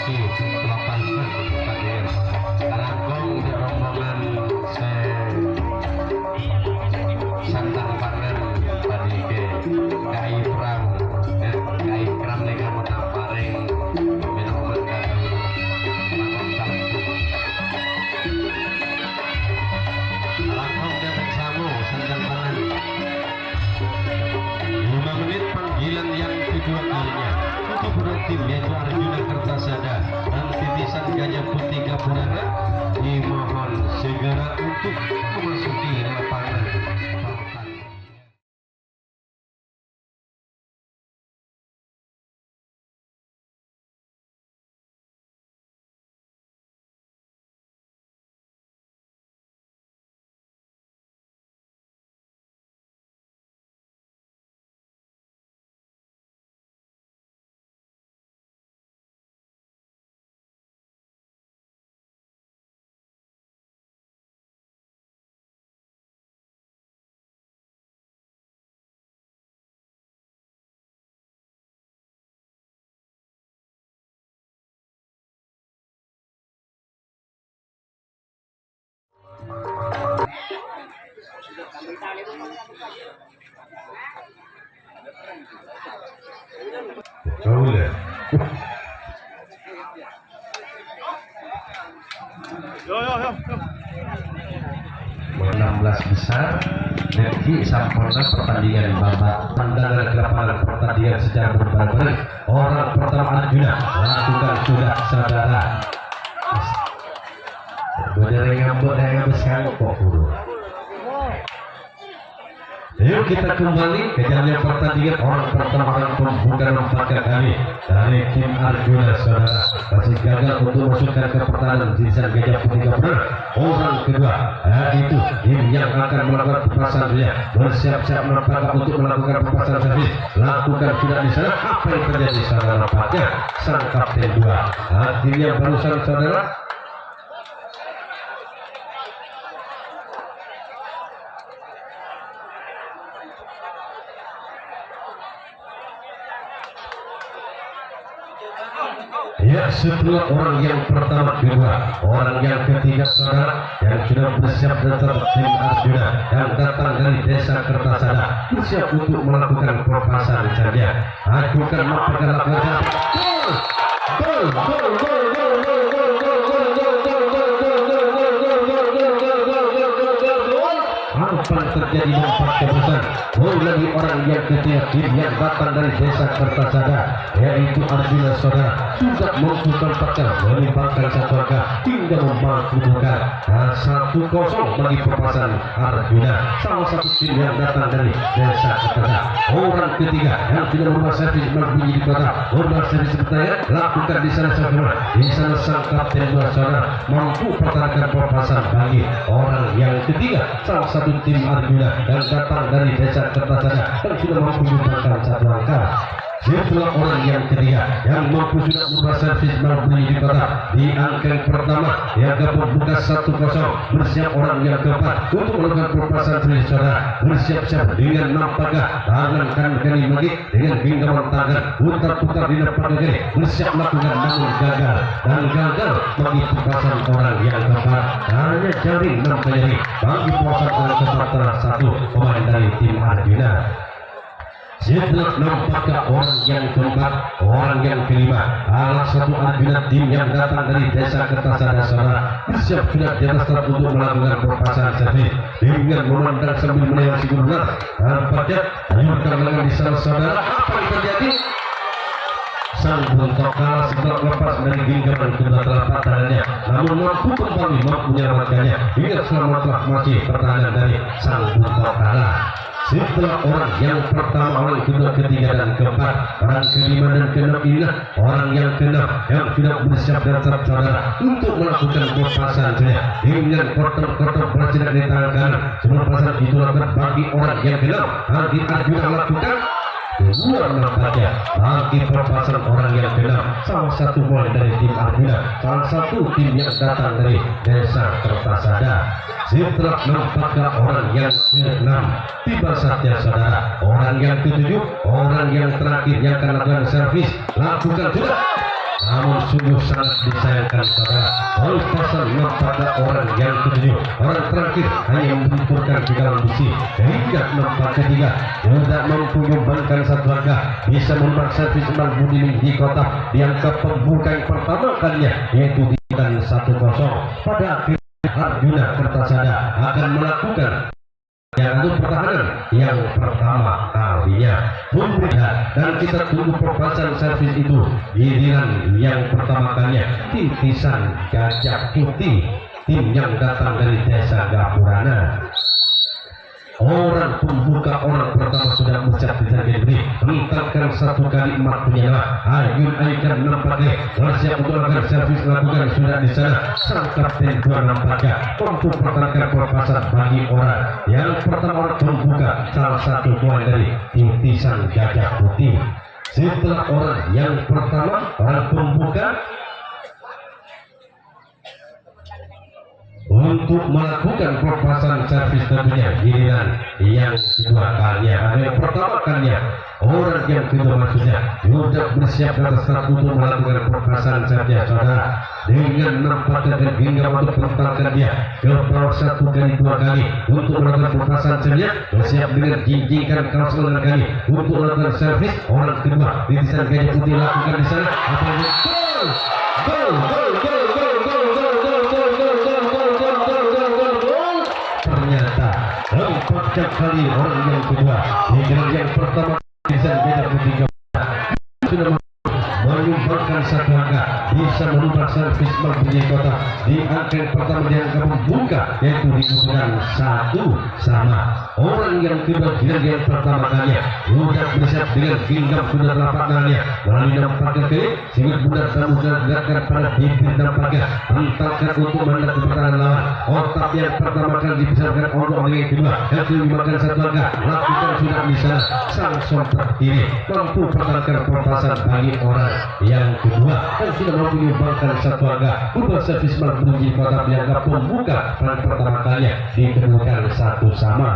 masih melakukan pertandingan Kalangkong di rombongan Santang Pangan tadi ke Kaikram Kaikram nih kamu tamparing minuman Kalangkong dan Samu Santang Pangan 5 menit panggilan yang kedua kalinya untuk kedua tim yaitu Arjuna Kertasada dan Titisan Gajah Putih Gapurana dimohon segera untuk memasuki lapangan pertandingan. Boleh. 16 besar Devi Sampurna pertandingan babak pandangan ke lapangan pertandingan secara berbareng orang pertama Arjuna lakukan sudah saudara bener ngambek yang besar kok buru. Yuk kita kembali ke jalannya pertandingan orang pertama pembuka lembaga kami dari tim Arjuna saudara masih gagal untuk masukkan ke pertahanan Titisan Gajah Putih Gapurana. Orang kedua yaitu tim yang akan melakukan perpasannya bersiap-siap menampakkan untuk melakukan perpasangan servis lakukan sudah di sana apa yang terjadi saudara nampaknya sang kapten 2 akhirnya barusan saudara ya setelah orang yang pertama kedua orang yang ketiga saudara yang sudah bersiap datang tim Arjuna yang datang dari desa Kertasada bersiap untuk melakukan perpasangan saja ajukan melakukan lakukan apa terjadi dampak keputusan gol lagi orang yang ketiga tim yang datang dari desa Kertasada yaitu Arjuna saudara sudah mampu tampakkan menimbangkan satu angka hingga membangunkan 1-0 bagi perpasangan Arjuna salah satu tim yang datang dari desa Kertasada. Orang ketiga yang sudah membawa servis berbunyi di kota membawa servis bertanya lakukan di sana saudara di sana sang kapten 2 saudara mampu pertahankan perpasangan bagi orang yang ketiga salah satu tim Arjuna yang datang dari desa Kertasada dan sudah mampu menyumbangkan satu angka. Setelah orang yang ketiga yang mampu sudah membawa servis berbunyi di kota di angka pertama yang dapat buka 1-0 bersiap orang yang keempat untuk melakukan perpasangan servis saudara bersiap-siap dengan nampaknya tangan kanan kiri lagi dengan genggaman tangan putar-putar di depan kiri bersiap melakukan namun gagal dan gagal bagi perpasangan orang yang keempat hanya jaring nampaknya bagi perpasangan orang keempat telah satu pemain dari tim Arjuna. Setelah nampaknya orang yang keempat, orang yang kelima, alat satu Arjuna tim yang datang dari desa Kertasada saudara bersiap sudah di atas start untuk melakukan perpasangan servis dengan memandang sambil menayang sigur benar nampaknya ayunkan lengan di sana saudara apa yang terjadi sang buntok kalah setelah lepas dari genggaman kedua telapak tangannya namun mampu kembali mampu menyelamatkannya hingga selamatlah masih pertahanan dari sang buntok kalah. Setelah orang yang pertama, orang kedua, ketiga dan keempat, orang kelima dan keenam inilah orang yang keenam yang sudah bersiap dan saudara untuk melakukan perpasangan dengan kotor-kotor bersinar di tangan kanan. Semua perpasangan itu dilakukan bagi orang yang keenam. Nanti Arjuna melakukan kedua nampaknya bagi perpasangan orang yang keenam salah satu mulai dari tim Arjuna salah satu tim yang datang dari desa Kertasada. Setelah nampaknya orang yang ke-6 tiba saatnya saudara orang yang ke-7 orang yang terakhir yang akan lakukan servis lakukan sudah namun sungguh sangat disayangkan saudara. Lepasan pada orang yang ketujuh, orang terakhir hanya membenturkan di dalam besi hingga nomor ketiga tidak mampu membankan satu langkah, bisa membuat servis Budi di kotak di angka pembuka yang pertama kalinya, yaitu di 1-0. Pada akhirnya Arjuna Kertasada akan melakukan yang untuk pertahanan yang pertama kalinya. Dan kita tunggu perpasan servis itu giliran yang pertama kalinya. Titisan Gajah Putih, tim yang datang dari Desa Gapurana. Orang pembuka orang pertama sudah mengucap di target ini, hentakkan satu kali 4 penyelam. Ayun Aikan nampaknya bersiap untuk akan servis lakukan sudah di sana. Sang kapten 2 nampaknya untuk pertahankan perpasan bagi orang yang pertama orang pembuka, salah satu poin dari Titisan Gajah Putih. Setelah orang yang pertama orang pembuka untuk melakukan perpasan servis tentunya giliran yang kedua kalinya, yang pertama kalinya orang yang kedua maksudnya sudah bersiap dan start untuk melakukan perpasan servis saudara dengan nampaknya dan hingga untuk pertahankan dia ke bawah 1 kali 2 kali untuk melakukan perpasan servis, bersiap dengan jinjingkan kaos lengan kali untuk melakukan servis. Orang kedua Titisan Gajah Putih lakukan di sana apa yang gol ternyata 4 kali orang yang kedua yang pertama bisa beda ketiga sudah menyumbangkan satu angka, bisa merubah servis Budi Kota di angka yang pertama di angka pembuka, yaitu dibutuhkan 1-sama. Orang yang kedua dengan yang pertama kalinya sudah bersiap dengan genggam sudah lapak kalinya melalui nampaknya kali sehingga budak kamu sudah gerakan pada bibir nampaknya hentakkan untuk mandat ke pertahanan lawan. Otak yang pertama kali dibesarkan orang yang kedua yang dimakan satu angka, lakukan sudah di sana. Sang sompet kiri mampu pertahankan perpasan bagi orang yang kedua dan sudah mampu menyumbangkan satu angka. Ubah servis Budi Kota dianggap pembuka pada pertama kalinya dikedudukan 1-sama.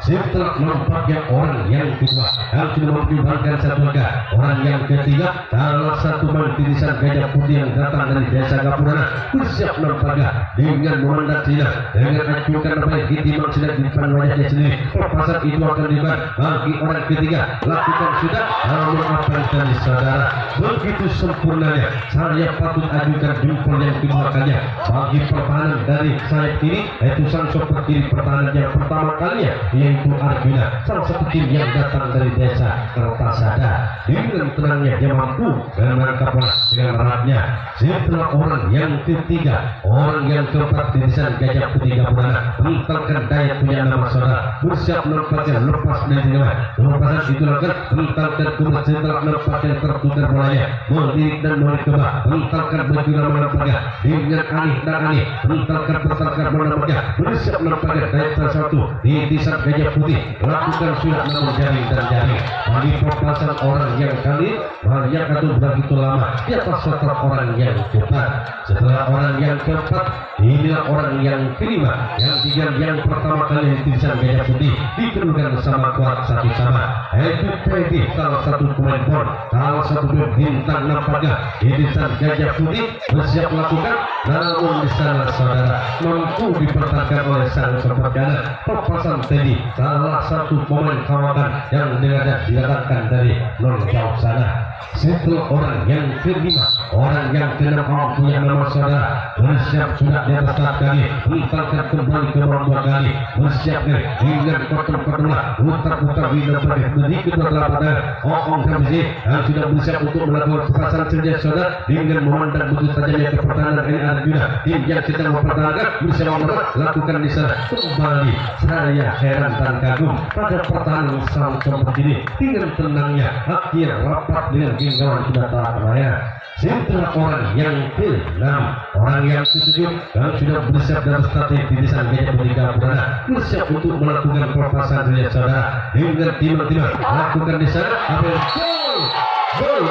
Setelah nampaknya orang yang kedua yang sudah menyumbangkan satu angka, orang yang ketiga salah satu Titisan Gajah Putih yang datang dari Desa Gapurana bersiap nampaknya dengan memandang Cina dengan acukan apa yang ditimang Cina di depan wajahnya sendiri. Perpasan itu akan dibuat bagi orang ketiga, lakukan sudah. Namun apa yang tadi saudara begitu sempurnanya, saya patut ajukan jempol yang kedua kalinya bagi pertahanan dari sayap kiri, yaitu sang sopir kiri pertahanan yang pertama kalinya yaitu Arjuna, salah satu tim yang datang dari Desa Kertasada. Dengan tenangnya dia mampu menangkap dengan eratnya. Setelah orang yang ketiga, orang yang keempat Titisan Gajah Putih Gapurana mentalkan daya punya nama saudara, bersiap nampaknya lepas dari nama lepasan itu lakukan mentalkan kemudian setelah nampaknya tertukar bolanya melirik dan melirik kebah, mentalkan baju nama nampaknya dengan aneh dan aneh, mentalkan pertalkan nampaknya bersiap nampaknya daya satu Titisan Gajah Putih lakukan sudah namun jaring dan jaring di perpasan orang yang kali banyak atau begitu lama di atas setelah orang yang keempat. Setelah orang yang keempat inilah orang yang kelima, yang tiga yang pertama kali Titisan Gajah Putih dikedudukan sama kuat 1-sama, yaitu Teddy, salah satu pemain pon, salah satu bintang nampaknya Titisan Gajah Putih bersiap melakukan, namun di sana saudara mampu dipertahankan oleh sang sobat kanan perpasan Teddy, salah satu pemain kawakan yang didatangkan dari non jauh sana. Setelah orang yang kelima, orang yang keenam punya nama saudara bersiap sudah di atas 4 kali, mentalkan kembali ke bawah 2 kali, bersiap dengan kotak-kotak putar-putar bina berdiri kedua telapak tangan Oong Kamzi yang sudah bersiap untuk melakukan perpasan servis saudara dengan memandang begitu tajamnya ke pertahanan ini Arjuna, tim yang sedang mempertahankan bersama lakukan di sana. Kembali saya heran dan kagum pada pertahanan sang sobat ini dengan tenangnya akhir rapat dengan genggaman sudah tak raya. Setelah orang yang ke-6, orang yang ke-7 yang sudah bersiap dan strategi Titisan Gajah Putih Gapurana bersiap untuk melakukan perpasan servis saudara dengan timang-timang lakukan di sana apa yang gol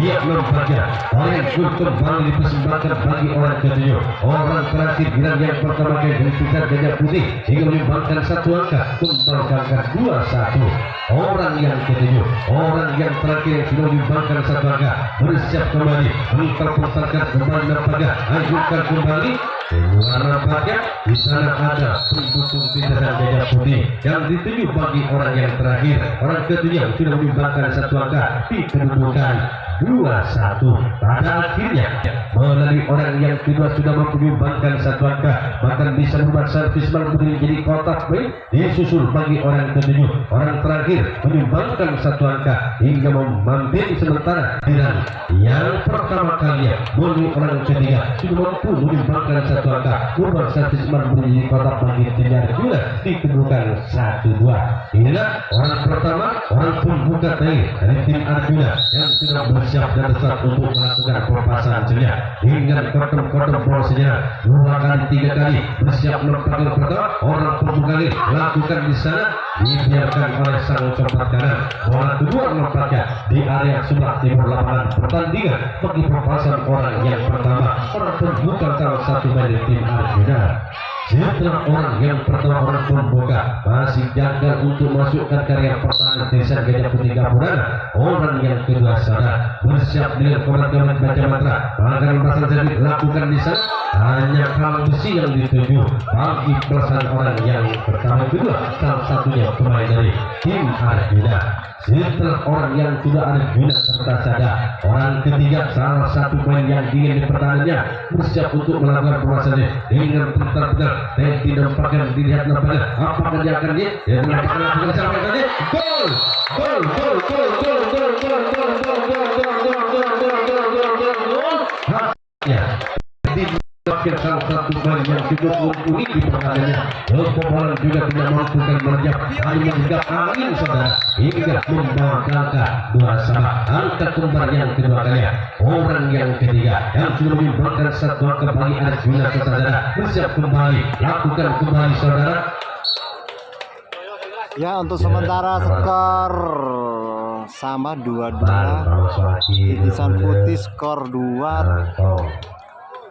siap nampaknya oleh gol kembali dipersembahkan bagi orang ketujuh. Orang terakhir Gilang yang pertama kali dihentikan Gajah Putih hingga menyumbangkan 1 angka kembali ke angka 2-1. Orang yang ketujuh, orang yang terakhir yang sudah menyumbangkan 1 angka bersiap kembali putarkan kembali nampaknya ajukan kembali. Semua nampaknya di sana ada pendukung binaan Gajah Putih yang dituju bagi orang yang terakhir. Orang ketujuh yang sudah menyumbangkan 1 angka di kedudukan 2-1. Pada akhirnya melalui orang yang kedua sudah menyumbangkan 1 angka, bahkan bisa membuat servis mampu menjadi kotak B disusul bagi orang ketujuh. Orang terakhir menyumbangkan 1 angka hingga memampir sementara dan yang pertama kali melalui orang ketiga sudah mampu menyumbangkan 1 angka membuat servis mampu menjadi kotak bagi tim Arjuna di kedudukan 1-2. Inilah orang pertama, orang pembuka dari tim Arjuna yang sudah bersiap dan tetap untuk melakukan pelepasan senyap dengan kotem-kotem bolanya 2 kali 3 kali bersiap melepaskan pertama. Orang pembuka lakukan di sana dibiarkan oleh sang sobat kanan. Bola kedua melepaskan di area sebelah timur lapangan pertandingan bagi pelepasan orang yang pertama. Orang pembuka salah satu dari tim Arjuna. Setelah orang yang pertama, orang pembuka masih gagal untuk masukkan karya pertahanan desa Gajah Putih Gapura. Orang yang kedua sana bersiap dengan komandan baca mantra. Akan pasang jadi lakukan di sana hanya kalau besi yang dituju bagi pelaksanaan orang yang pertama kedua, salah satunya pemain dari tim Arjuna. Setelah orang yang sudah Arjuna serta sadar, orang ketiga salah satu pemain yang ingin dipertahankannya bersiap untuk melakukan pemasannya dengan benar-benar dan dinampakkan dilihat nampaknya apakah dia akan melakukan sampai tadi gol salah satu pemain yang cukup mumpuni di pertandingannya. Pemain juga tidak mampukan menjawab hanya hingga angin saudara hingga membawa angka 2-1. Angka kembar yang kedua kali. Orang yang ketiga yang sudah menyumbangkan 1 angka bagi Arjuna saudara bersiap kembali lakukan kembali saudara. Ya, untuk sementara skor sama 2-2. Titisan Putih skor 2,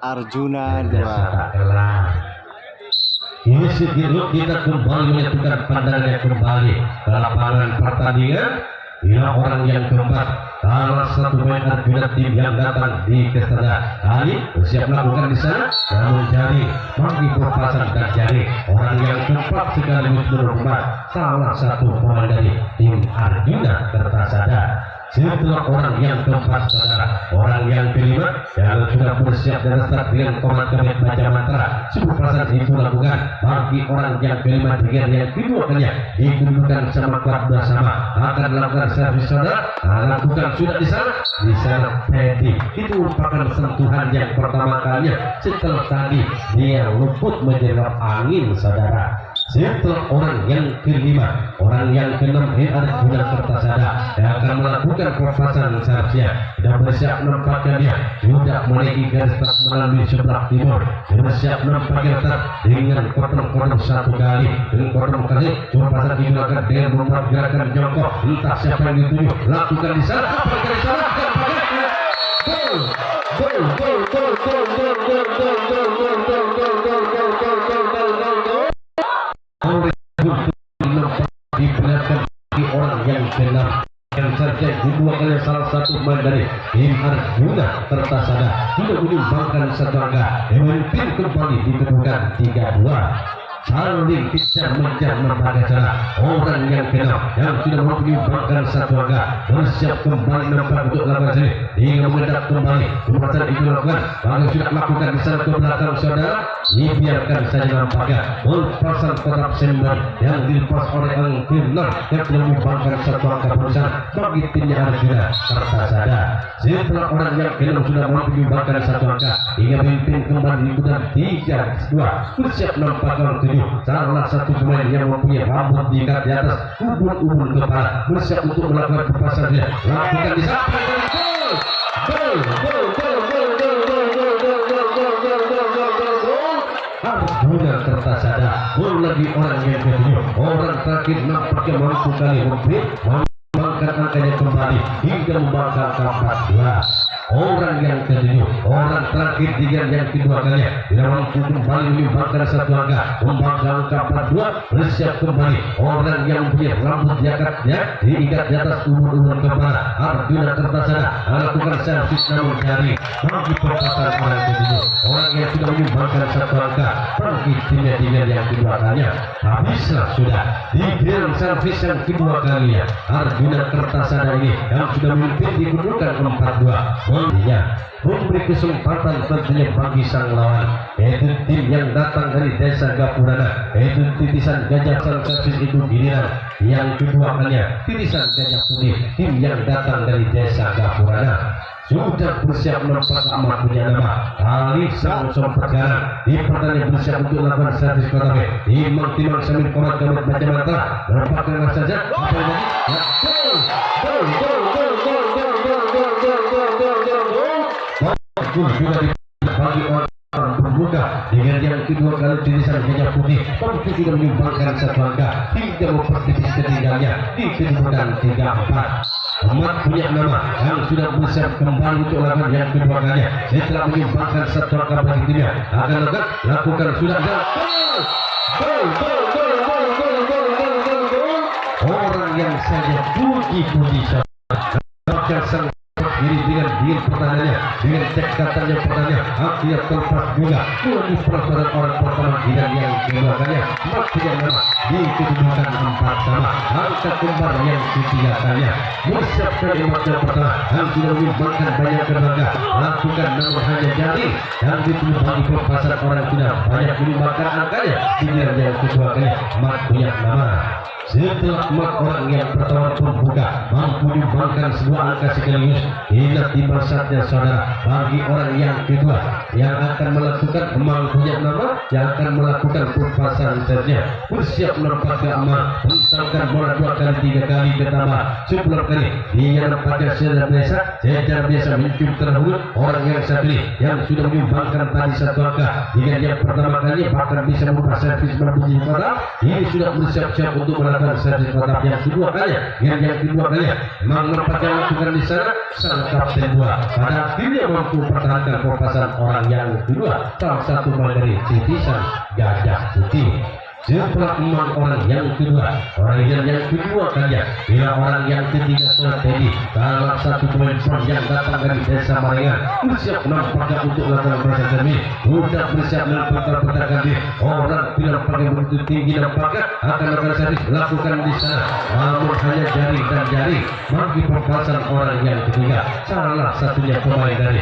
Arjuna 2. Ini sedikit kita kembali menentukan pandangannya kembali ke lapangan pertandingan. Inilah orang yang keempat, salah satu pemain Arjuna tim yang datang di Kestada kali bersiap melakukan di sana namun jari bagi perpasan dan jari. Orang yang keempat sekaligus merupakan salah satu pemain dari tim Arjuna Kertasada. Setelah orang yang keempat saudara, orang yang kelima yang sudah bersiap dan start dengan komandan baca mantra. Sebuah pasang itu lakukan bagi orang yang kelima dengan yang kedua kalinya dikedudukan sama kuat bersama akan melakukan servis saudara. Lakukan sudah di sana Teddy itu merupakan sentuhan yang pertama kalinya setelah tadi dia luput menyerap angin saudara. Setelah orang yang kelima, orang yang keenam Arjuna Kertasada yang akan melakukan pelepasan seharusnya dan bersiap nampaknya dia sudah memiliki garis start melalui sebelah timur dan bersiap nampaknya start dengan kotem-kotem 1 kali dengan kotem kali pelepasan digunakan dengan membuat gerakan jongkok. Entah siapa yang dituju lakukan di sana apakah di sana diperlihatkan di orang yang benar yang saja kedua kali salah satu pemain dari tim Arjuna Kertasada sudah menyumbangkan 1 angka memimpin kembali di kedudukan 3-2. saling kejar-menjar membagai cara orang yang kenal yang sudah menyumbangkan 1 angka bersiap kembali nampak untuk lakukan sini hingga mengendap kembali pembahasan itu lakukan bahkan sudah melakukan di sana ke belakang saudara dibiarkan saja nampaknya melepaskan kotak sender yang dilepas oleh Angkirnar yang sudah menyumbangkan 1 angka berusaha bagi timnya Arjuna Kertasada. Setelah orang yang kenal sudah menyumbangkan 1 angka hingga memimpin kembali di kedudukan 3-2 bersiap nampaknya salah satu pemain yang mempunyai rambut diikat di atas ubun-ubun kepala bersiap untuk melakukan perpasannya lakukan di sana Arjuna Kertasada lagi orang yang kedua orang terakhir nampaknya mampu kali memberi menyumbangkan angkanya kembali hingga membangkang ke 14. Orang yang ketujuh, orang terakhir di yang kedua kalinya tidak mampu kembali menyumbangkan satu angka, membangkang angka 42, bersiap kembali. Orang yang punya rambut jakatnya diikat di atas umur kepala, Arjuna Kertasada melakukan servis namun jari bagi perpasan orang ketujuh. Orang yang sudah menyumbangkan satu angka bagi timnya yang kedua kalinya, habislah sudah di grand servis yang kedua kalinya. Arjuna Kertasada ini yang sudah memimpin di kedudukan 42. Memberi kesempatan tentunya bagi sang lawan, yaitu tim yang datang dari desa Gapurana, yaitu titisan Gajah Sang Servis itu giliran yang kedua kalinya titisan Gajah Putih, tim yang datang dari desa Gapurana sudah bersiap menempatkan amat punya nama Ali Sang Sompergaran di pertandingan bersiap untuk melakukan servis kotak timang sambil komat baca mantra merupakan saja apa yang juga dibagi orang berbuka dengan yang kedua kali tirisan Gajah Putih mampu tidak menyumbangkan satu angka hingga mempertipis ketinggalannya di kedudukan 34. Amat punya nama yang sudah bersiap kembali untuk lawan yang kedua kalinya setelah menyumbangkan satu angka bagi timnya akan lakukan sudah orang yang saja puji-puji sang diri dengan pertanyaannya dengan cekatannya pertanyaan akhirnya terlepas juga melalui perasaan orang pertama dan yang kedua kalinya maksudnya nama di kedudukan 4 sama angka kembar yang ketiga kalinya bersiapkan emas yang pertama yang sudah menyumbangkan banyak tenaga lakukan namun hanya jari yang ditulis bagi perpasan orang sudah banyak menyumbangkan angkanya dengan yang kedua kalinya maksudnya nama. Setelah emak orang yang pertama pembuka mampu menyumbangkan sebuah angka sekaligus, inilah tiba saatnya saudara bagi orang yang kedua yang akan melakukan emak punya nama yang akan melakukan perpasan saja bersiap menempatkan emak menentangkan bola 2 kali 3 kali ditambah 10 kali dia nampaknya secara biasa mencium terdahulu orang yang satu ini yang sudah menyumbangkan tadi satu angka dengan yang pertama kali bahkan bisa membuka servis berbunyi kotak ini sudah bersiap-siap untuk melakukan servis kotak yang kedua kali yang kedua kali memang nampaknya lakukan di sana sang kapten 2 pada akhirnya mampu pertahankan perpasan orang yang kedua salah satu dari titisan Gajah Putih. Setelah emang orang yang kedua orang yang kedua kalinya bila orang yang ketiga strategi salah satu pemain yang datang dari desa Marengan bersiap nampaknya untuk melakukan proses demi sudah bersiap melakukan pertahanan di orang bila pakai begitu tinggi nampaknya akan melakukan servis lakukan di sana namun hanya jari dan jari bagi perpasan orang yang ketiga salah satunya pemain dari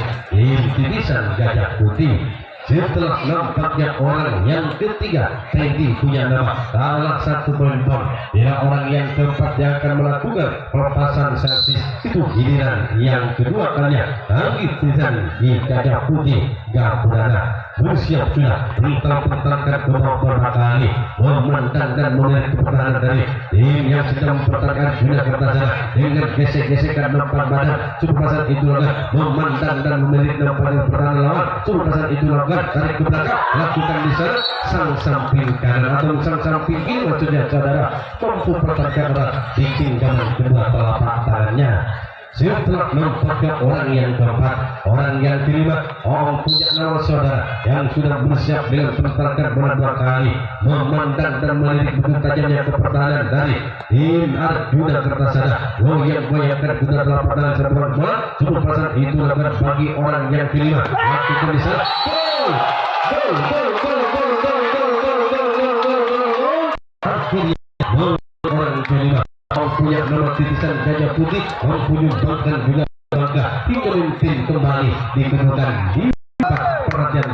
titisan Gajah Putih. Setelah nampaknya orang yang ketiga Teddy punya nama salah satu pemain ya orang yang keempat yang akan melakukan pelepasan servis itu giliran yang kedua kalinya bagi titisan di Gajah Putih Gapurana bersiap sudah mentang-mentangkan beberapa kali memandang dan melihat pertahanan dari tim yang sedang mempertahankan Arjuna Kertasada dengan gesek-gesekan nampak badan surpasan itu lakukan memandang dan melihat nampaknya pertahanan lawan surpasan itu lakukan tarik ke belakang lakukan di sana sang samping kanan atau sang samping kiri maksudnya saudara mampu pertahankan erat di genggaman kedua telapak tangannya. Setelah nampaknya orang yang keempat orang yang kelima orang punya nama saudara yang sudah bersiap dengan mempertahankan bola 2 kali memandang dan melirik begitu tajamnya ke pertahanan dari tim Arjuna Kertasada yang goyahkan kedua telapak tangan serbuan bola sebuah perasaan itu lakukan bagi orang yang kelima lakukan di sana akhirnya orang kelima punya nama titisan Gajah Putih mampu menyumbangkan juga bangga hingga memimpin kembali di kedudukan 4 perhatian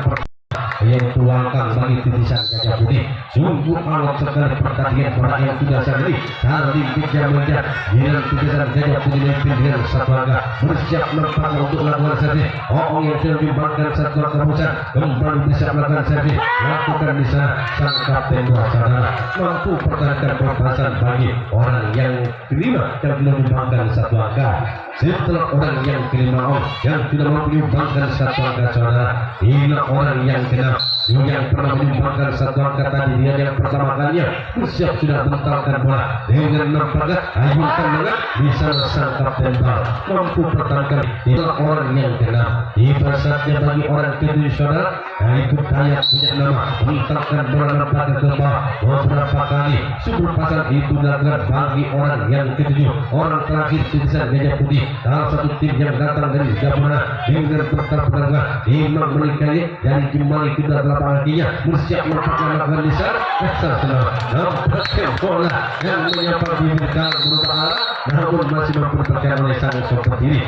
yang tuangkan bagi titisan Gajah Putih sungguh amat sekali pertandingan pada yang sudah sekali kali kejar-menjar dengan titisan Gajah Putih memimpin dengan satu angka bersiap merupakan untuk melakukan servis yang sudah menyumbangkan satu angka besar kembali bisa melakukan servis lakukan di sana sang kapten 2 saudara mampu pertahankan perpasan bagi orang yang kelima yang menyumbangkan satu angka. Setelah orang yang kelima yang sudah menyumbangkan satu angka saudara inilah orang yang keenam yang pernah menyumbangkan satu angka tadi pilihan yang pertama kalinya bersiap sudah mentalkan bola dengan nampaknya ayunkan dengan bisa sangkap tembak mampu pertahankan itulah orang yang kena tiba saatnya bagi orang kedua saudara yaitu Kayak punya nama mentalkan bola nampaknya ke bawah beberapa kali sebelum pasal itu dilakukan bagi orang yang ketujuh orang terakhir Titisan Gajah Putih salah satu tim yang datang dari gabungan dengan pertarungan Imam menikahi dari kembali ke dalam lapangannya bersiap melakukan di sana besar senang nampaknya bola yang menyapa bibir dalam berupa namun masih mempertahankan oleh sang seperti ini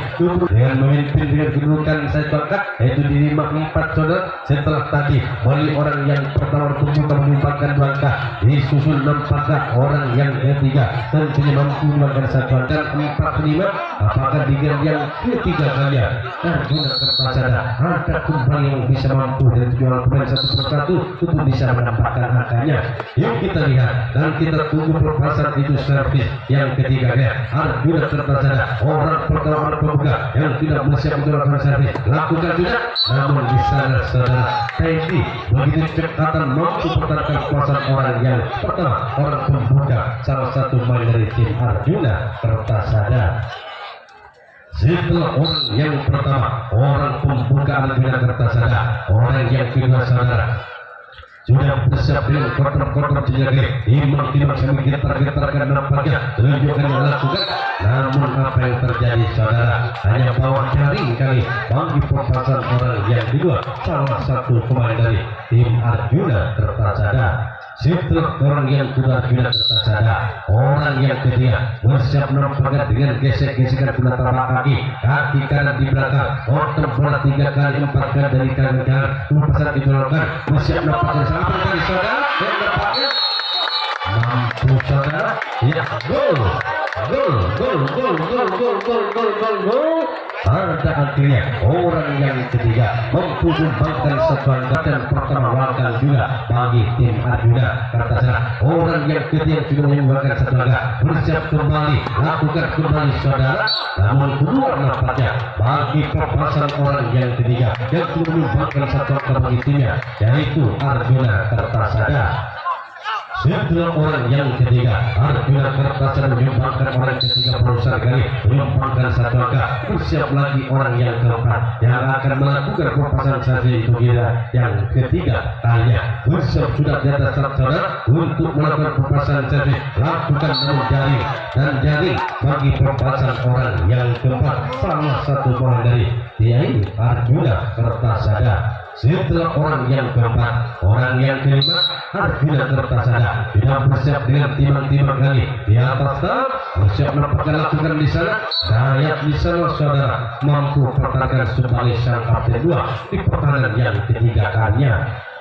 dengan memimpin dengan kedudukan saya tangkap yaitu di 5-4 saudara setelah tadi oleh orang yang pertama membuka menyumbangkan langkah disusul nampaknya orang yang ketiga tentunya mampu melakukan satu dan 4-5 apakah di game yang ketiga kali Arjuna Kertasada ada kembali yang bisa mampu dari tujuan pemain satu persatu untuk bisa mendapatkan angkanya yuk kita lihat dan kita tunggu perpasan itu servis yang ketiga ya Arjuna Kertasada orang pertama orang pembuka yang tidak bersiap untuk melakukan servis lakukan juga namun di sana saudara Teddy begitu cepatan mampu pertahankan kuasaan orang yang pertama orang pembuka salah satu main dari tim Arjuna Kertasada. Setelah orang yang pertama orang pembuka Arjuna Kertasada orang yang kedua saudara sudah bersiap dengan kotor-kotor jaga Imam tidak sedikit tergetarkan nampaknya tunjukkan yang lakukan namun apa yang terjadi saudara hanya bawah jaring kali bagi perpasan orang yang kedua salah satu pemain dari tim Arjuna Kertasada. Setelah orang yang sudah Arjuna Kertasada orang yang ketiga bersiap nampaknya dengan gesek-gesekan guna tapak kaki kanan di belakang otot bola 3 kali 4 kali dari kanan kanan perpasan ditolakkan bersiap nampaknya sampai kali saudara dan nampaknya mampu saudara ya gol pada akhirnya orang yang ketiga mampu membangkan satu angkatan pertama wakil juga bagi tim Arjuna Kertasada orang yang ketiga juga menyumbangkan satu angka bersiap kembali lakukan kembali saudara namun kedua nampaknya bagi perpasan orang yang ketiga yang sudah menyumbangkan satu angka bagi timnya yaitu Arjuna Kertasada. Setelah orang yang ketiga Arjuna Kertasada menyumbangkan orang ketiga berusaha kali menyumbangkan satu angka bersiap lagi orang yang keempat yang akan melakukan perpasan saja itu kira yang ketiga kalinya bersiap sudah di atas saudara untuk melakukan perpasan saja lakukan namun jaring dan jaring bagi perpasan orang yang keempat salah satu orang dari yaitu Arjuna Kertasada. Setelah orang yang keempat orang yang kelima Arjuna Kertasada sudah bersiap dengan timang-timang kali di atas tak bersiap mendapatkan lakukan di sana dayat di sana saudara mampu pertahankan sebagai sang kapten 2 di pertahanan yang ketiga kalinya.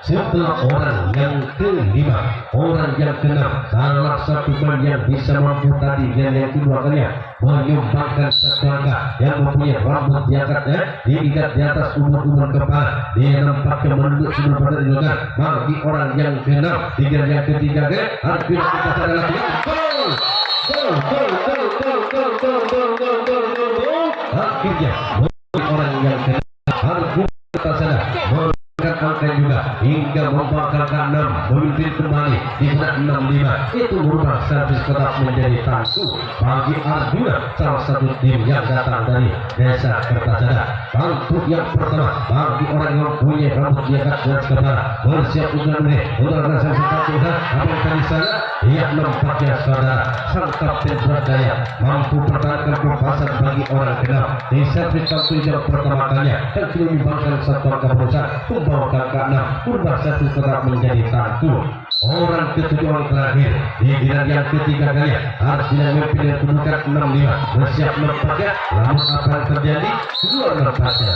Setelah orang yang kelima orang yang keenam salah satu pemain yang bisa mampu tadi dan yang kedua kalinya menyumbangkan satu angka yang mempunyai rambut diangkatnya diikat di atas umur kepala dia nampaknya menunduk sebelum pada dilakukan bagi orang yang keenam di game yang ketiga Arjuna Kertasada akhirnya orang yang keenam Arjuna Kertasada angka juga hingga membangkangkan 6 memimpin kembali di menit 65 itu merubah servis tetap menjadi tangguh bagi Arjuna salah satu tim yang datang dari desa Kertasada. Tangguh yang pertama bagi orang yang punya rambut diangkat dan kepala bersiap untuk udah rasa seperti apa yang tadi sana ia nampaknya saudara sang kapten berdaya mampu pertahankan perpasan bagi orang kenal di servis tangguh yang pertama kalinya dan sudah menyumbangkan satu angka berusaha membawa angka 6 berubah satu tetap menjadi tangguh orang ketujuh orang terakhir di giliran yang ketiga kalinya Arjuna memimpin dengan kedudukan 65 bersiap nampaknya namun apa yang terjadi kedua nampaknya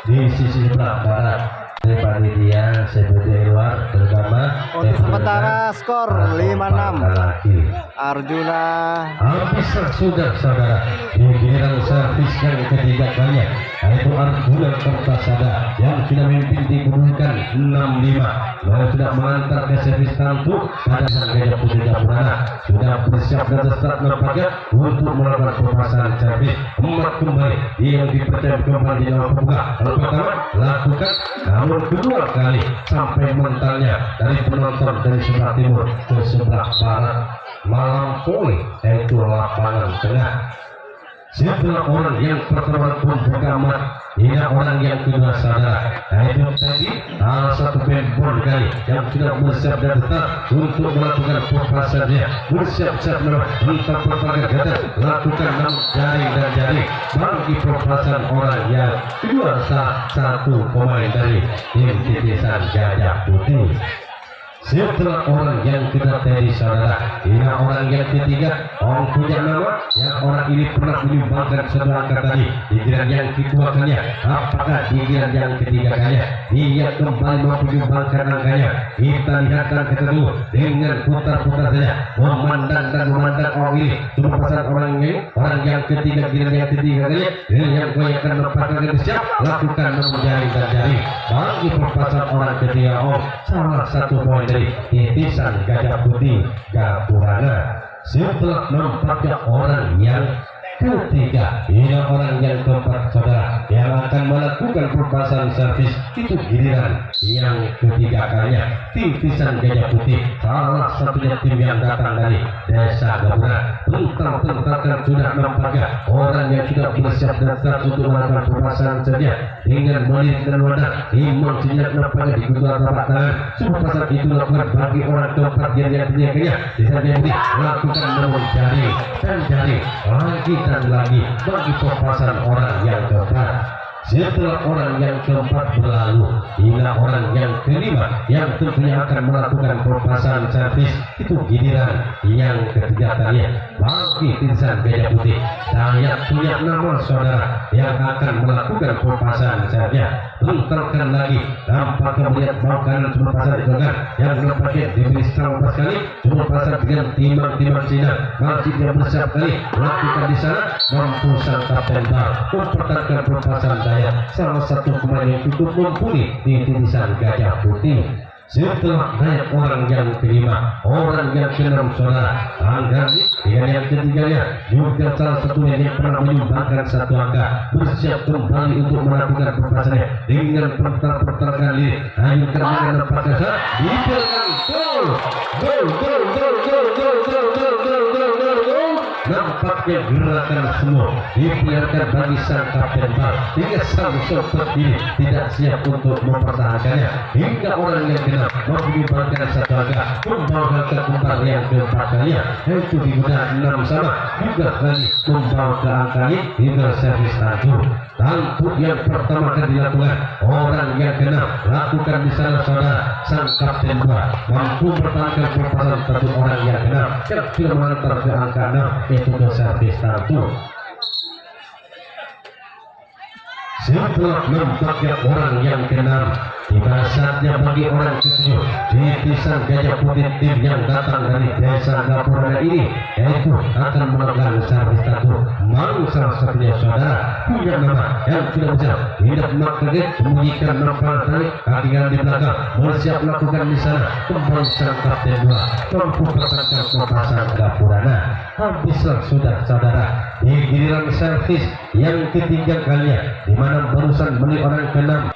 di sisi sebelah barat dari panitia sebagai luar terutama untuk sementara skor 5-6 Arjuna habis sudah saudara di giliran servis yang ketiga kalinya yaitu Arjuna Kertasada yang sudah memimpin dikedudukan 6-5. Lalu sudah mengantar ke servis tantu pada sang Gajah Putih Gapurana sudah bersiap dan start nampaknya untuk melakukan pemasangan servis empat kembali yang dipercaya kembali di dalam pembuka. Lalu pertama lakukan, namun kedua kali sampai mentalnya dari penonton dari sebelah timur ke sebelah barat melampaui yaitu lapangan tengah. Setelah orang yang pertama pun berkamat, ini orang yang kedua saudara, yaitu tadi satu pembon kali yang sudah bersiap dan tetap untuk melakukan pemasannya, bersiap-siap menentang berbagai gada, lakukan jaring dan jaring bagi pemasan orang yang kedua satu pemain dari tim titisan Gajah Putih. Setelah orang yang kita tadi saudara, ini orang yang ketiga, orang punya nama yang orang ini pernah menyumbangkan satu angka tadi di giliran yang kedua kalinya. Apakah di giliran yang ketiga kalinya dia kembali mau menyumbangkan angkanya? Kita lihatkan kita dulu dengan putar-putar saja, memandang dan memandang orang ini. Cuma pasal orang ini, orang yang ketiga giliran yang ketiga kalinya, yang akan mendapatkan siap lakukan menjadi dan jari bagi perpasan orang ketiga. Salah satu poin dari titisan Gajah Putih Gapurana. Setelah nampaknya orang yang ketiga, ini orang yang keempat saudara yang akan melakukan perpasangan servis itu giliran yang ketiga kalinya titisan Gajah Putih, salah satunya tim yang datang dari desa Gapura. Tentang sudah nampaknya orang yang sudah bersiap dan start untuk melakukan perpasangan saja dengan melihat dan wadah imam sejak nampaknya di kedua tapak tangan. Perpasangan itu lakukan bagi orang keempat yang ketiga bisa jadi lakukan nomor jaring dan jaring lagi dan lagi bagi perpasangan orang yang keempat. Setelah orang yang keempat berlalu, hingga orang yang kelima yang tentunya akan melakukan perpasangan servis itu giliran yang ketiga tadi bagi titisan Gajah Putih. Saya punya nama saudara yang akan melakukan perpasangan servisnya. Tentelkan lagi, nampaknya melihat bau kanan cuma pasang dengan yang nampaknya diberi sama sekali cuma pasang dengan timang-timang sinar masih dia bersiap kali melakukan di sana mampu sangkap tembak mempertahankan perpasangan daya salah satu pemain yang cukup mumpuni di titisan Gajah Putih. Setelah naik orang yang kelima, orang yang keenam saudara, angka dengan yang ketiganya juga salah satunya yang pernah menyumbangkan satu angka bersiap kembali untuk melakukan perpasangannya dengan pertar kali. Ayo kerana dapat dasar dibiarkan gol. Nampaknya gerakan semua dibiarkan bagi sang kapten Bal hingga sang sopir ini tidak siap untuk mempertahankannya hingga orang yang genap menyumbangkan satu angka membawa ke tempat yang keempat kalinya yaitu di gunakan 6 sama juga kali membawa ke angka ini hingga servis tantu. Tantu yang pertama kali dilakukan orang yang genap lakukan di sana saudara sang kapten 2 mampu bertahankan perpasangan satu orang yang genap yang sudah mengantar ke angka 6 yaitu ke servis tantu. Setelah nampaknya orang yang keenam, tiba saatnya bagi orang ketujuh titisan Gajah Putih tim yang datang dari desa Gapura ini yaitu akan melakukan servis tantu. Mau salah satunya saudara punya nama yang sudah besar tidak makaget sembunyikan nampal tarik kaki kanan di belakang bersiap melakukan di sana kembali sang kapten 2 mampu pertahankan perpasangan Gapurana. Habislah sudah saudara di giliran servis yang ketiga kalinya di mana barusan beli orang keenam.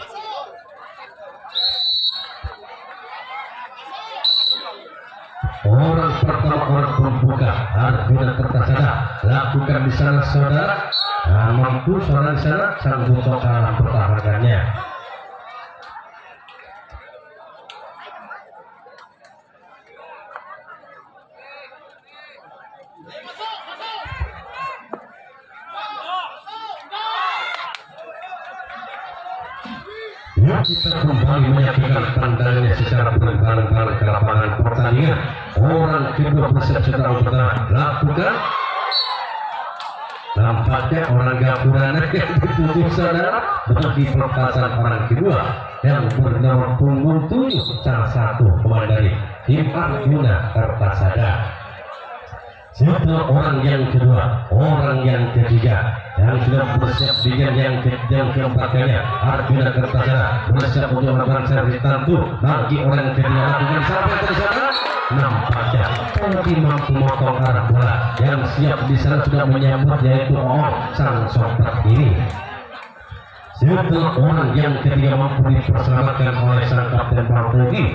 Orang pertama orang pembuka Arjuna Kertasada lakukan di sana saudara mampu saudara di sana sang buto kalah pertahankannya. Kita kembali menyaksikan pandangannya secara berbalan-balan ke lapangan pertandingan. Orang kedua bersiap secara pertama lakukan. Nampaknya orang Gapurana yang ditutup saudara bagi perpasangan orang kedua yang bernama punggung 7 salah satu pemain dari tim Arjuna Kertasada. Setelah orang yang kedua, orang yang ketiga yang sudah bersiap dengan yang keempat kalinya Arjuna Kertasada bersiap untuk melakukan servis tentu bagi orang yang ketiga lakukan sampai ke sana. Nampaknya Pengki mampu motong arah bola yang siap di sana sudah menyambut yaitu sang sobat ini. Setelah orang yang ketiga mampu diperselamatkan oleh sang kapten Pengki,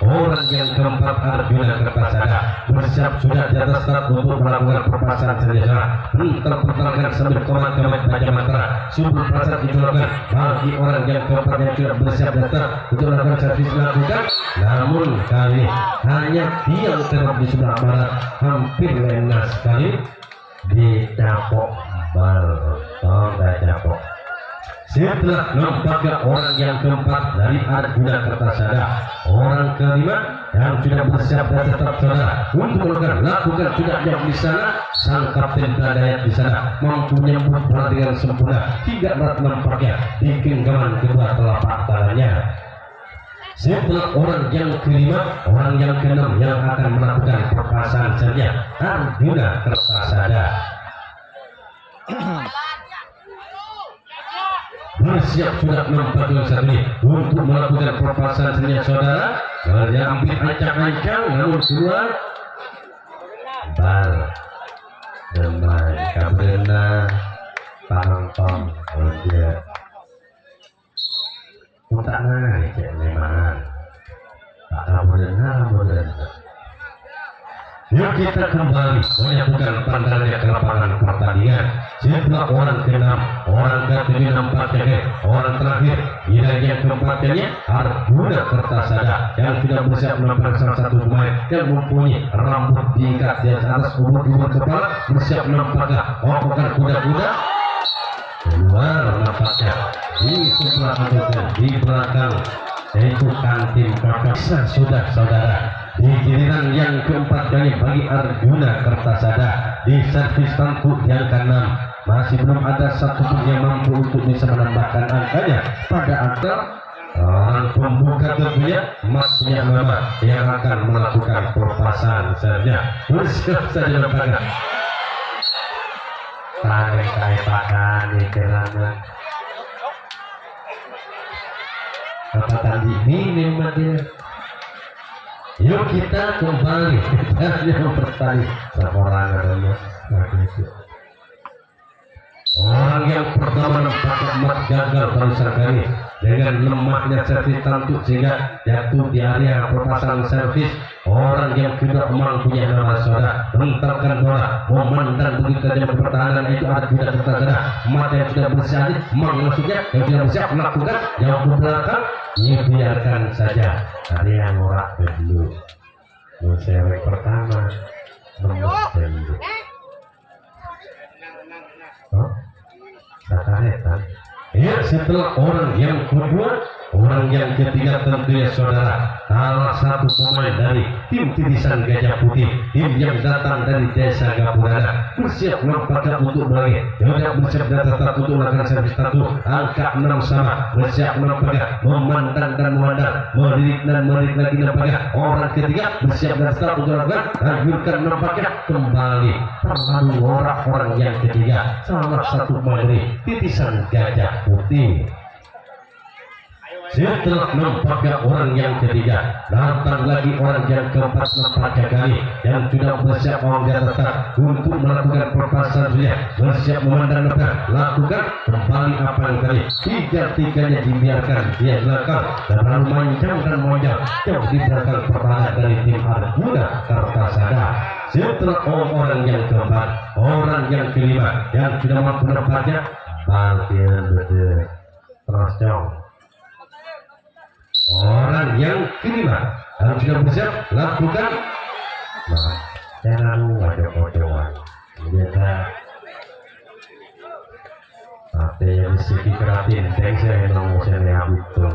orang yang keempat Arjuna Kertasada bersiap sudah di atas start untuk melakukan perpasan senjata menterputarkan sambil komat-komat baja mantra sumber perasaan dilakukan bagi orang yang keempat yang sudah bersiap di start untuk melakukan servis dilakukan. Namun kali hanya dia terhadap di sebelah barat hampir lena sekali dicapok bal capok. Setelah nampaknya orang yang keempat dari Arjuna Kertasada, orang kelima yang sudah bersiap dan tetap saudara untuk lakukan sudah yang di sana, sang kapten Pradayat di sana mampu menyambut bola dengan sempurna, tidak berat nampaknya di genggaman kedua telapak tangannya. Setelah orang yang kelima, orang yang keenam yang akan melakukan perpasangan saja Arjuna Kertasada. Bersiap sudah nampaknya saat ini untuk melakukan perpasangan senjata saudara. Dia ambil ancang-ancang namun keluar bal dengan kabrena pangtong dia tak naik memang tak kabrena. Yuk kita kembali menyatukan pandangannya ke lapangan pertandingan. Setelah orang ke-6, orang ke-7 nampaknya orang terakhir yang keempatnya Arjuna Kertasada yang sudah bersiap menampilkan salah satu pemain yang mempunyai rambut diikat di atas umur kepala, bersiap menampakkan bukan kuda-kuda keluar nampaknya di sebelah kanan di belakang yaitu kantin kakak sudah saudara. Di giliran yang keempat kali bagi Arjuna Kertasada di servis tentu yang ke-6 masih belum ada satu pun yang mampu untuk bisa menambahkan angkanya pada angka orang pembuka tentunya masnya mama yang akan melakukan perpasangan saja. Bersiap saja nampaknya tarik pakan di celana apa tadi minim dia. Yuk kita kembali yang bertani seorang adalah orang yang pertama nampaknya mat gagal terusan kali dengan lemahnya servis tentu sehingga jatuh di area perpasangan servis. Orang yang tidak mampunya nama saudara menentarkan bola memandang begitu saja pertahanan itu Arjuna Kertasada mata yang sudah bersiap maksudnya yang sudah bersiap melakukan yang ke belakang dibiarkan saja. Ada yang ngorak dulu servis pertama nomor dulu Sakaretan. Ya, setelah orang yang kedua, orang yang ketiga tentunya saudara salah satu pemain dari tim titisan Gajah Putih, tim yang datang dari desa Gapurana bersiap nampaknya untuk berlari. Yang bersiap dan tetap untuk melakukan servis satu angka 6 sama bersiap nampaknya memandang dan memandang melirik dan melirik lagi nampaknya orang ketiga bersiap dan tetap untuk melakukan lanjutkan nampaknya kembali terlalu orang yang ketiga salah satu pemain dari titisan Gajah Putih. Setelah nampaknya orang yang ketiga datang lagi orang yang keempat nampaknya kali yang sudah bersiap orang yang tetap untuk melakukan perpasangan sudah bersiap memandang depan lakukan kembali apa yang tadi tiga-tiganya dibiarkan dia belakang dan lalu manjang dan monjang jauh di belakang pertahanan dari tim Arjuna Kertasada. Setelah orang yang keempat orang yang kelima yang sudah mampu nampaknya bagian betul terus jauh. Orang yang kelima harus sudah bersiap lakukan jangan wajah-wajahan biasa tapi yang sedikit keratin saya yang mau saya itu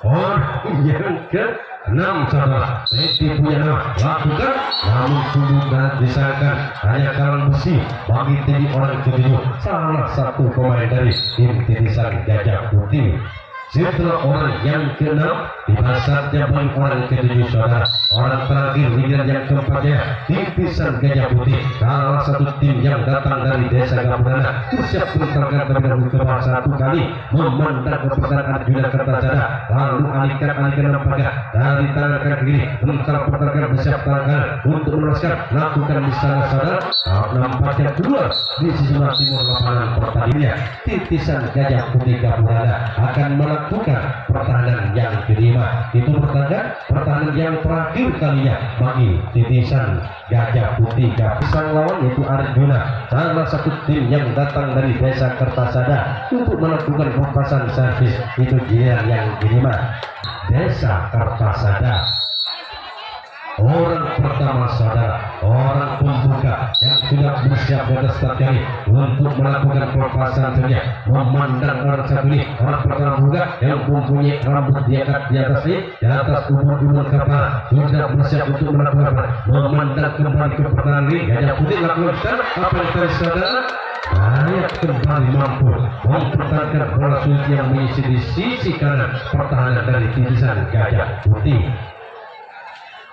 orang yang ke-6 saudara Peti punya nama lakukan namun sudah disangkan hanya kalang besi bagi tim orang ke-7 salah satu pemain dari tim titisan Gajah Putih. setelah orang yang ke-6 di pasarnya bagi orang ke-7 saudara. Orang terakhir liga yang keempatnya titisan Gajah Putih, salah satu tim yang datang dari desa Gapurana, bersiap mentarkan terlebih dahulu ke bawah 1 kali memandang ke pertahanan Arjuna Kertasada, lalu alihkan nampaknya dari tangan kaki kiri mentar pertahanan bersiap tangan untuk meneruskan lakukan di sana saudara. Nampaknya keluar di sisi timur lapangan pertandingan. Titisan Gajah Putih Gapurana akan melakukan pertahanan yang kelima. Itu pertahanan yang terakhir kalinya bagi titisan Gajah Putih Gapurana. Sang lawan yaitu Arjuna, salah satu tim yang datang dari desa Kertasada untuk melakukan pelepasan servis. Itu dia yang kelima, desa Kertasada. Orang pertama saudara, orang pembuka yang sudah bersiap pada start kali untuk melakukan pelepasan saja. Memandang orang satu ini, orang pertama buka yang mempunyai rambut di atas umur kapal, sudah bersiap untuk melakukan. Memandang kembali ke pertahanan ini, Gajah Putih lakukan apa yang terjadi saudara? Ayat kembali mampu mempertahankan bola sulit yang mengisi di sisi kanan pertahanan dari titisan Gajah Putih.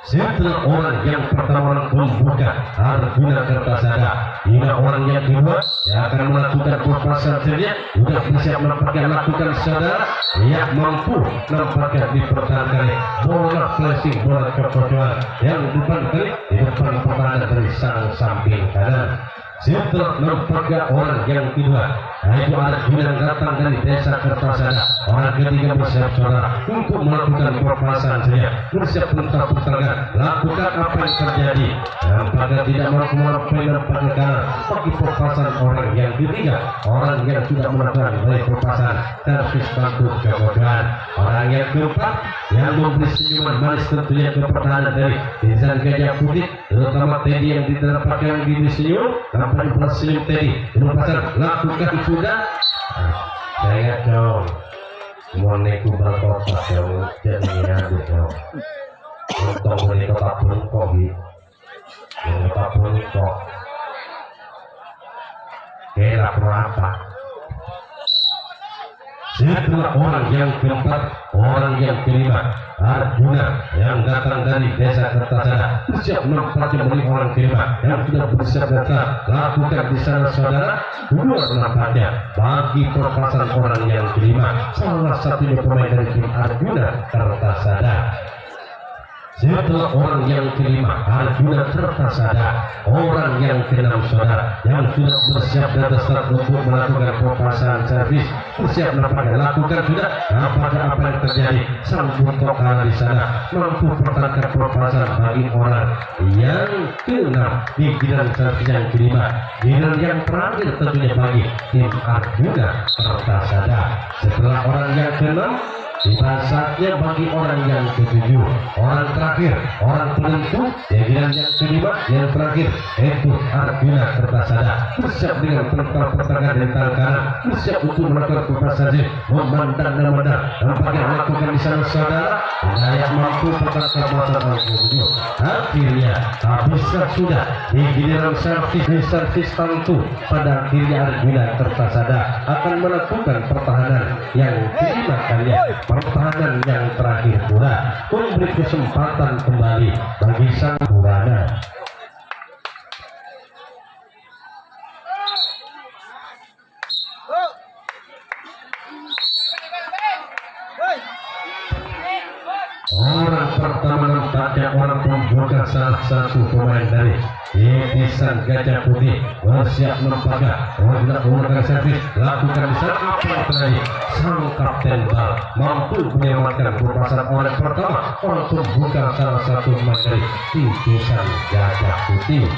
Setelah orang yang pertama membuka Arjuna Kertasada, hingga orang yang kedua yang akan melakukan pelepasan saja sudah bersiap nampaknya lakukan saudara, yang mampu nampaknya dipertahankan bola flashing, bola kekocoran yang depan kali di depan pertahanan dari sang samping kanan. Setelah nampaknya orang yang kedua yaitu Arjuna datang dari desa Kertasada, orang ketiga bersiap saudara untuk melakukan pelepasan saja, bersiap mentar pertahanan, lakukan apa yang terjadi. Nampaknya tidak mampu nampaknya kanan bagi pelepasan orang yang ketiga, orang yang sudah melakukan dari pelepasan servis bantu kemudian. Orang yang keempat yang memberi senyuman manis tentunya ke pertahanan dari titisan Gajah Putih, terutama Teddy yang didapatkan di senyum. Nampaknya bersenyum Teddy, pelepasan lakukan sudah. Saya dong moneku berkotak yang jadinya dong untuk beli kotak bengkok kotak bengkok kira berapa. Setelah orang yang keempat, orang yang kelima, Arjuna yang datang dari desa Kertasada, bersiap nampaknya beli orang kelima yang sudah bersiap datang lakukan di sana saudara. Dua nampaknya bagi pelepasan orang yang kelima, salah satunya pemain dari tim Arjuna Kertasada. Setelah orang yang kelima Arjuna Kertasada, orang yang keenam saudara yang sudah bersiap dan start untuk melakukan pelepasan servis, bersiap nampaknya lakukan sudah. Apakah apa yang terjadi? Sang Buntok kalah di sana, mampu pertahankan pelepasan bagi orang yang keenam di giliran servis yang kelima. Giliran yang terakhir tentunya bagi tim Arjuna Kertasada. Setelah orang yang keenam, tiba saatnya bagi orang yang ketujuh, orang terakhir, orang penentu, yang kelima, yang terakhir, yaitu Arjuna Kertasada, bersiap dengan pertahanan dari tangan kanan, bersiap untuk melakukan pelepasan, memandang nampaknya melakukan di sana saudara, daya mampu pertahanan pelepasan orang ketujuh. Akhirnya habislah sudah di giliran servis tentu. Pada akhirnya Arjuna Kertasada akan melakukan pertahanan yang kelima kalinya. Pertahanan yang terakhir pula memberi kesempatan kembali bagi sang Purana. Orang pertama nampaknya orang pembuka salah satu pemain dari titisan Gajah Putih, bersiap nampaknya tidak menggunakan servis, lakukan servis pertandingan. Sang kapten bal mampu menyelamatkan pelepasan orang pertama, orang pembuka salah satu pemain dari titisan Gajah Putih.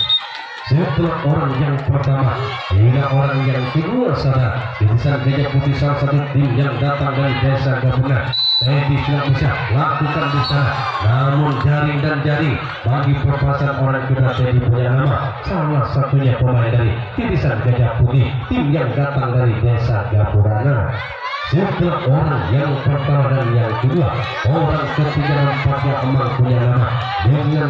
Setelah orang yang pertama hingga orang yang kedua saudara, titisan Gajah Putih salah satu tim yang datang dari desa Gabungan. Teddy sudah bisa lakukan di sana, namun jaring dan jaring bagi pelepasan orang kedua. Teddy punya nama, salah satunya pemain dari titisan Gajah Putih, tim yang datang dari desa Gapurana. setelah orang yang pertama dan yang kedua, orang ketiga nampaknya emang punya nama dengan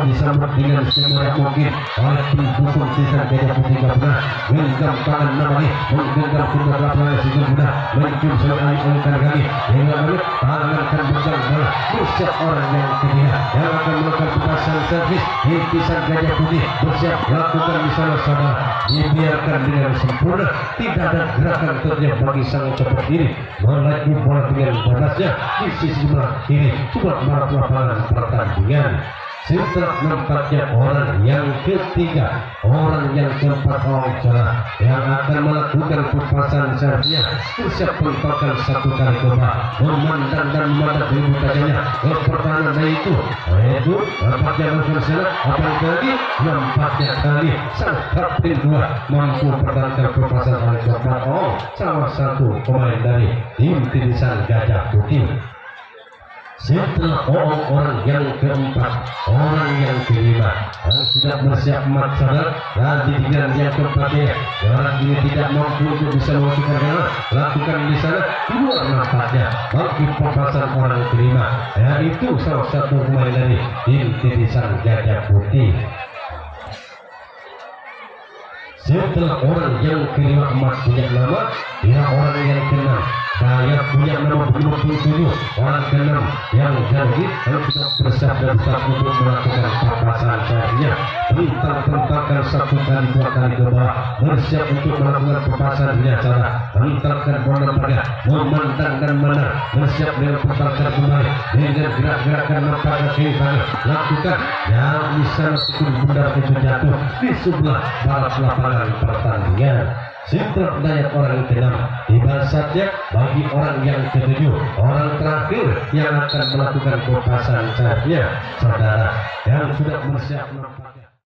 disambut dengan semudah mungkin oleh tim dukung Sesan Gajah Putih Gabungan. Genggam tangan namanya, menggenggam pundak lapangan sehingga mudah mencium serangan angkat kami hingga menit tangan akan berjalan bola bersiap orang yang ketiga yang akan melakukan pembahasan servis. Sesan Gajah Putih bersiap lakukan di sana saudara, dibiarkan dengan sempurna, tidak ada gerakan terjadi bagi sang cepat diri melaju bola dengan bebasnya di sisi sebelah kiri buat barat lapangan pertandingan. Setelah nampaknya orang yang ketiga, orang yang keempat saudara yang akan melakukan pembahasan servisnya bersiap menempatkan satu kali coba memandang dan memandang ribu tajamnya ke pertahanan yaitu nampaknya langsung sana apa lagi nampaknya kali sang kapten dua mampu pertahankan perpasangan coba salah satu pemain dari tim Titisan Gajah Putih. Setelah orang yang keempat, orang yang kelima sudah bersiap mat saudara, dan dengan yang keempatnya orang ini tidak mampu untuk bisa melakukan lakukan di sana keluar nampaknya bagi pembahasan orang kelima, yaitu salah satu pemain dari tim Titisan Gajah Putih. Setelah orang yang kelima emas punya nama, dia orang yang keenam saya punya nama 27 orang keenam yang jadi kalau kita bersiap dan siap untuk melakukan papasan sayapnya bentang-bentangkan satu kali dua kali ke bawah bersiap untuk melakukan papasannya cara bentangkan bola pada memandang dan menang bersiap dengan bentangkan kembali dengan gerak-gerakan nampaknya kiri kanan lakukan yang bisa masuk bundar itu jatuh di sebelah barat lapangan pertandingan. Setelah banyak orang keenam, tiba saatnya bagi orang yang ketujuh, orang terakhir yang akan melakukan pembahasan sayapnya saudara yang sudah bersiap nampaknya.